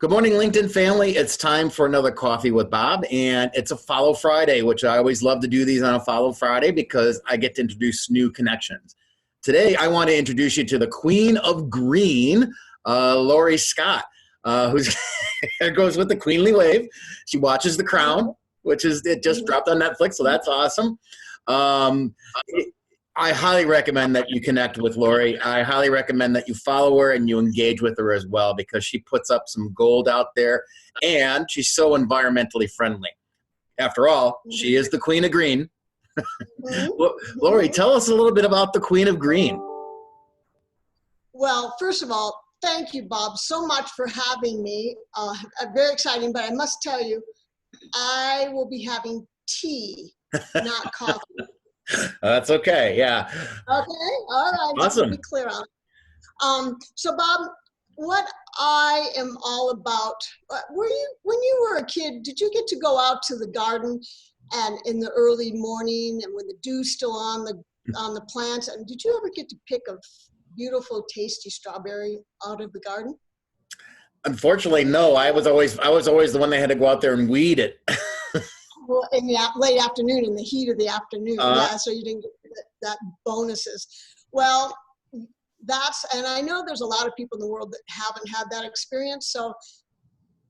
Good morning, LinkedIn family. It's time for another Coffee with Bob, and it's a Follow Friday, which I always love to do these on a Follow Friday because I get to introduce new connections. Today, I want to introduce you to the Queen of Green, Lorrie Scott, who's goes with the Queenly Wave. She watches The Crown, which is it just dropped on Netflix, so that's awesome. I highly recommend that you connect with Lorrie. I highly recommend that you follow her and you engage with her as well because she puts up some gold out there and she's so environmentally friendly. After all, she is the Queen of Green. Lorrie, tell us a little bit about the Queen of Green. Well, first of all, thank you, Bob, so much for having me. Very exciting, but I must tell you, I will be having tea, not coffee. That's okay, yeah. Okay, all right, Awesome. to be clear on. So Bob, what I am all about, when you were a kid, did you get to go out to the garden and in the early morning and when the dew's still on the plants, and did you ever get to pick a beautiful, tasty strawberry out of the garden? Unfortunately, no. I was always the one that had to go out there and weed it. Well, in the late afternoon, in the heat of the afternoon, yeah, so you didn't get that bonuses. Well, and I know there's a lot of people in the world that haven't had that experience, so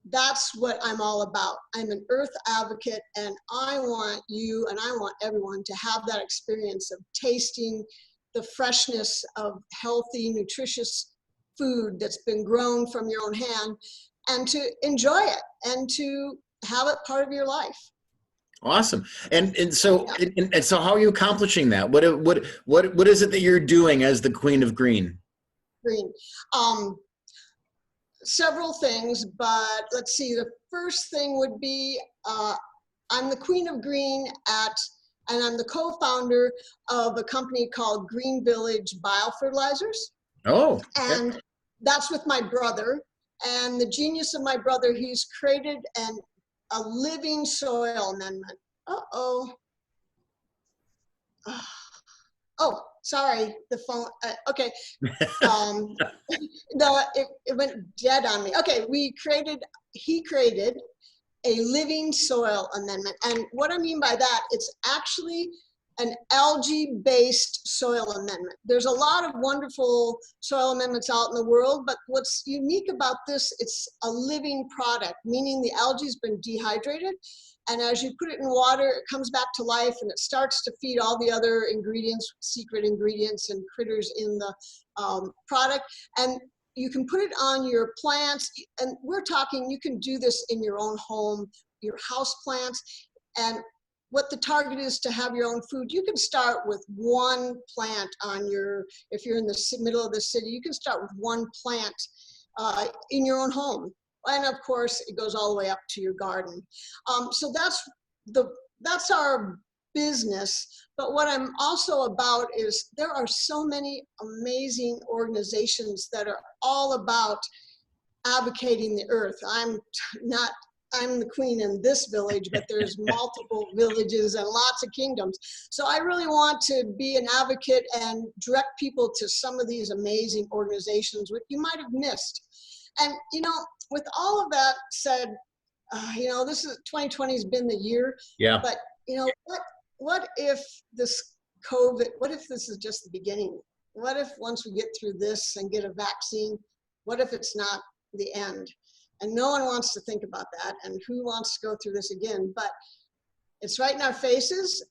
that's what I'm all about. I'm an earth advocate, and I want you and I want everyone to have that experience of tasting the freshness of healthy, nutritious food that's been grown from your own hand, and to enjoy it and to have it part of your life. Awesome. And so how are you accomplishing that? What is it that you're doing as the Queen of Green? Green. Several things, but let's see. The first thing would be I'm the Queen of Green and I'm the co-founder of a company called Green Village Biofertilizers. Oh. Okay. And that's with my brother. And the genius of my brother, he's created a living soil amendment. Uh-oh. Oh, sorry, the phone, okay. It went dead on me. Okay, he created a living soil amendment. And what I mean by that, it's actually an algae-based soil amendment. There's a lot of wonderful soil amendments out in the world, but what's unique about this, it's a living product, meaning the algae's been dehydrated, and as you put it in water, it comes back to life and it starts to feed all the other ingredients, secret ingredients and critters in the product. And you can put it on your plants, and we're talking, you can do this in your own home, your house plants, and what the target is to have your own food. You can start with one plant if you're in the middle of the city, you can start with one plant in your own home. And of course, it goes all the way up to your garden. So that's our business. But what I'm also about is there are so many amazing organizations that are all about advocating the earth. I'm the queen in this village, but there's multiple villages and lots of kingdoms. So I really want to be an advocate and direct people to some of these amazing organizations which you might have missed. And with all of that said, this is 2020 has been the year. Yeah. But what if this COVID? What if this is just the beginning? What if once we get through this and get a vaccine, what if it's not the end? And no one wants to think about that. And who wants to go through this again? But it's right in our faces.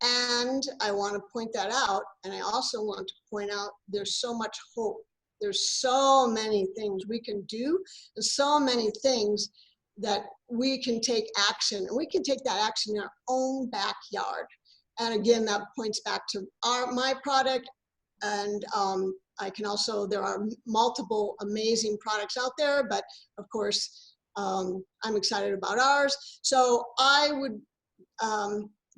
And I want to point that out. And I also want to point out there's so much hope. There's so many things we can do. There's so many things that we can take action. And we can take that action in our own backyard. And again, that points back to my product. And there are multiple amazing products out there, but of course, I'm excited about ours. So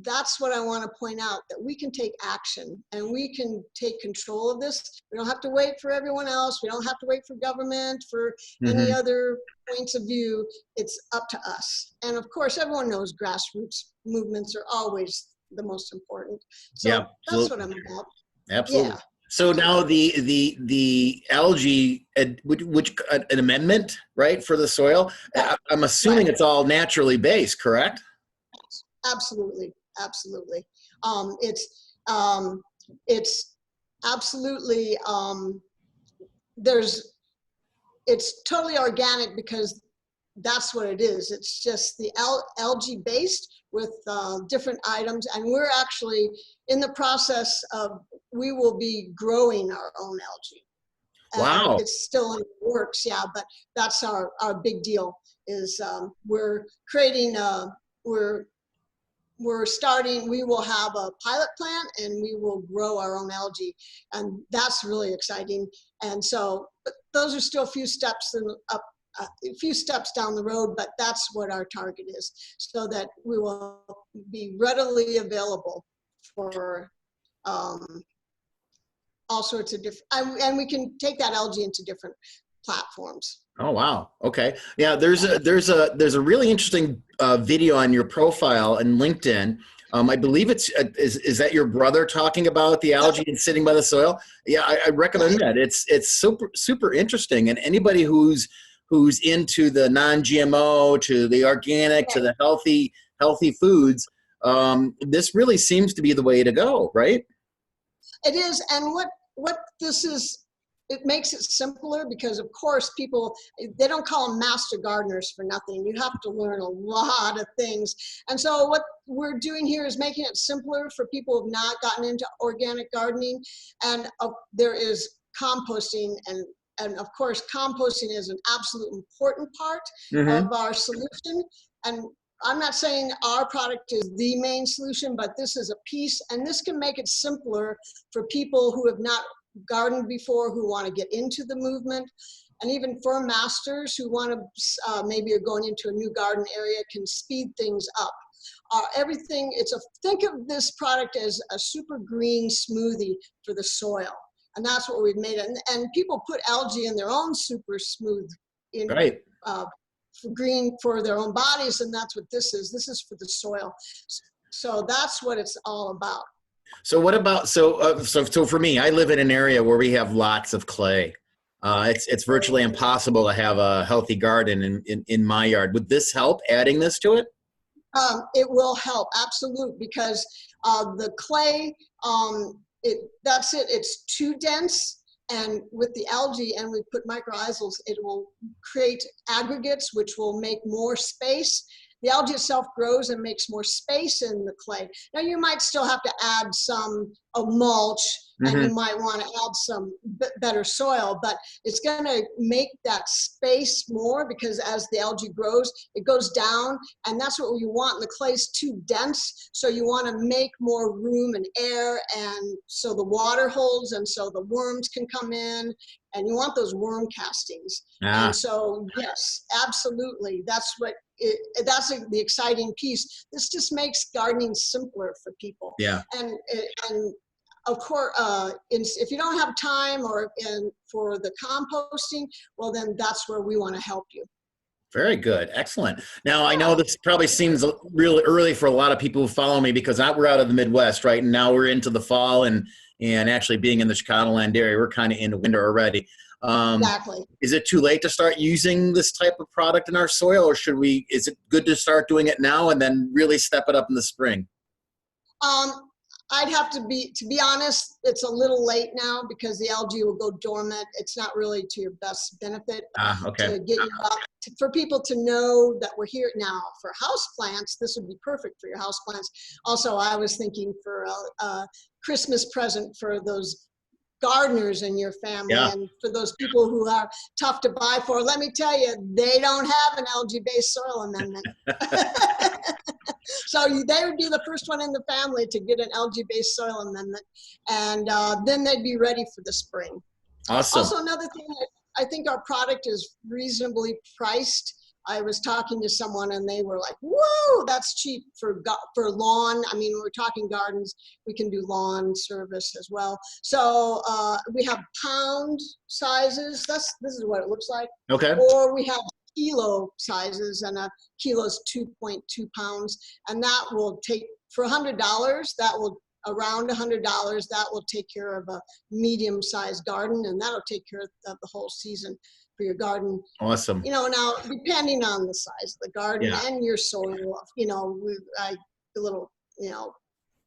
that's what I want to point out, that we can take action and we can take control of this. We don't have to wait for everyone else. We don't have to wait for government, for any other points of view. It's up to us. And of course, everyone knows grassroots movements are always the most important. So that's what I'm about. Absolutely. Yeah. So now the algae, which an amendment, right, for the soil. Yeah, I'm assuming right. it's all naturally based, correct? Absolutely, absolutely. Um, it's um, it's absolutely there's it's totally organic because that's what it is. It's just the algae based with different items, and we're actually in the process of we will be growing our own algae. Wow. It's still in the works, yeah, but that's our big deal is we're creating we're we're starting, we will have a pilot plant and we will grow our own algae. And that's really exciting. And so, but those are still a few steps up, a few steps down the road, but that's what our target is, so that we will be readily available for um, all sorts of different, and we can take that algae into different platforms. Oh wow. Okay. Yeah. There's a really interesting video on your profile and LinkedIn. I believe it's is that your brother talking about the That's algae and sitting by the soil? Yeah, I recommend right. that. It's super interesting, and anybody who's into the non-GMO to the organic to Right. the healthy foods, this really seems to be the way to go, right? It is, and what this is, it makes it simpler because, of course, people, they don't call them master gardeners for nothing. You have to learn a lot of things, and so what we're doing here is making it simpler for people who have not gotten into organic gardening, and there is composting, and of course, composting is an absolute important part Mm-hmm. of our solution. And I'm not saying our product is the main solution, but this is a piece, and this can make it simpler for people who have not gardened before, who want to get into the movement, and even for masters who want to maybe are going into a new garden area, can speed things up. Everything, think of this product as a super green smoothie for the soil. And that's what we've made. And people put algae in their own super smooth in Right. uh, for green for their own bodies, and that's what this is. This is for the soil. So that's what it's all about. So what about so for me, I live in an area where we have lots of clay. It's virtually impossible to have a healthy garden in my yard. Would this help adding this to it? It will help, absolute, because the clay, that's it. It's too dense, and with the algae, and we put microizals, it will create aggregates, which will make more space. The algae itself grows and makes more space in the clay. Now, you might still have to add some mulch, and you Hmm. might want to add some better soil, but it's going to make that space more, because as the algae grows, it goes down, and that's what you want. The clay's too dense, so you want to make more room and air, and so the water holds, and so the worms can come in, and you want those worm castings. And Ah, so, yes, absolutely, that's the exciting piece. This just makes gardening simpler for people. yeah. And of course, if you don't have time for the composting, well, then that's where we want to help you. Very good. Excellent. Now, I know Yeah, this probably seems really early for a lot of people who follow me because we're out of the Midwest, right? And now we're into the fall and actually being in the Chicagoland area, we're kind of into winter already. Um, exactly. is it too late to start using this type of product in our soil, or is it good to start doing it now and then really step it up in the spring? Um, I'd have to be honest, it's a little late now because the algae will go dormant. It's not really to your best benefit Ah, okay. to get you up. For people to know that we're here now. For house plants, this would be perfect for your house plants. Also, I was thinking for a Christmas present for those gardeners in your family, Yeah. and for those people who are tough to buy for, let me tell you, they don't have an algae-based soil amendment. So they would be the first one in the family to get an algae-based soil amendment, and then they'd be ready for the spring. Awesome. Also, another thing, I think our product is reasonably priced. I was talking to someone and they were like, whoa, that's cheap for lawn. I mean, we're talking gardens, we can do lawn service as well. So we have pound sizes. This is what it looks like. Okay. Or we have kilo sizes, and a kilo is 2.2 pounds. And that will take, for $100, that will around $100. That will take care of a medium-sized garden, and that'll take care of the whole season for your garden. Awesome. You know, now depending on the size of the garden Yeah. and your soil, you know, a little, you know,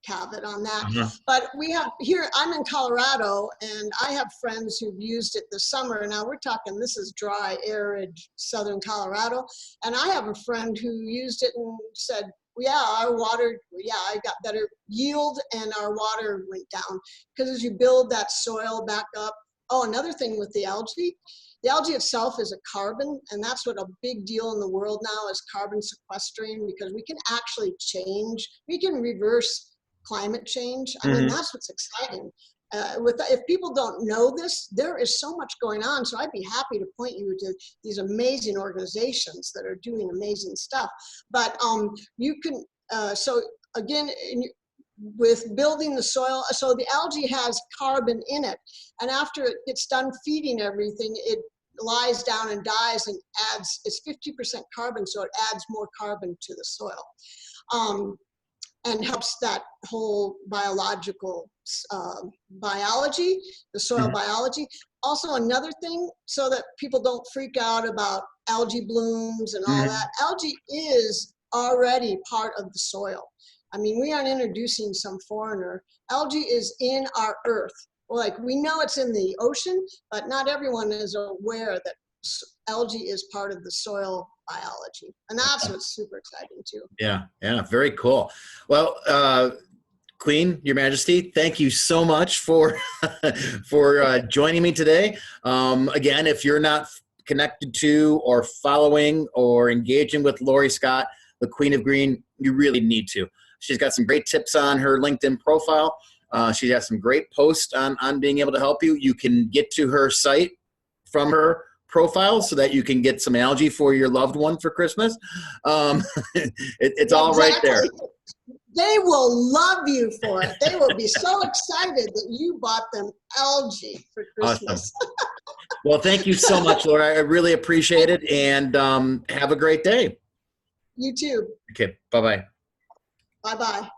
caveat on that. But we have here, I'm in Colorado, and I have friends who've used it this summer. Now we're talking, this is dry, arid, southern Colorado. And I have a friend who used it and said, yeah, our water, yeah, I got better yield and our water went down. Because as you build that soil back up, oh, another thing with the algae itself is a carbon, and that's what a big deal in the world now is carbon sequestering, because we can actually change, we can reverse climate change. I mean, that's what's exciting. If people don't know this, there is so much going on. So I'd be happy to point you to these amazing organizations that are doing amazing stuff. But you can, so again, with building the soil, so the algae has carbon in it, and after it gets done feeding everything, it lies down and dies and adds, it's 50% carbon, so it adds more carbon to the soil. And helps that whole biological biology, the soil biology. Also another thing, so that people don't freak out about algae blooms and all that, algae is already part of the soil. I mean, we aren't introducing some foreigner. Algae is in our earth. Like, we know it's in the ocean, but not everyone is aware that algae is part of the soil biology. And that's what's super exciting too. Yeah, yeah, very cool. Well, Queen, Your Majesty, thank you so much for for joining me today. Again, if you're not connected to or following or engaging with Lorrie Scott, the Queen of Green, you really need to. She's got some great tips on her LinkedIn profile. She has some great posts on being able to help you. You can get to her site from her profile so that you can get some algae for your loved one for Christmas. It's all right there. They will love you for it. They will be so excited that you bought them algae for Christmas. Awesome. Well, thank you so much, Laura. I really appreciate it, and have a great day. You too. Okay, bye-bye. Bye-bye.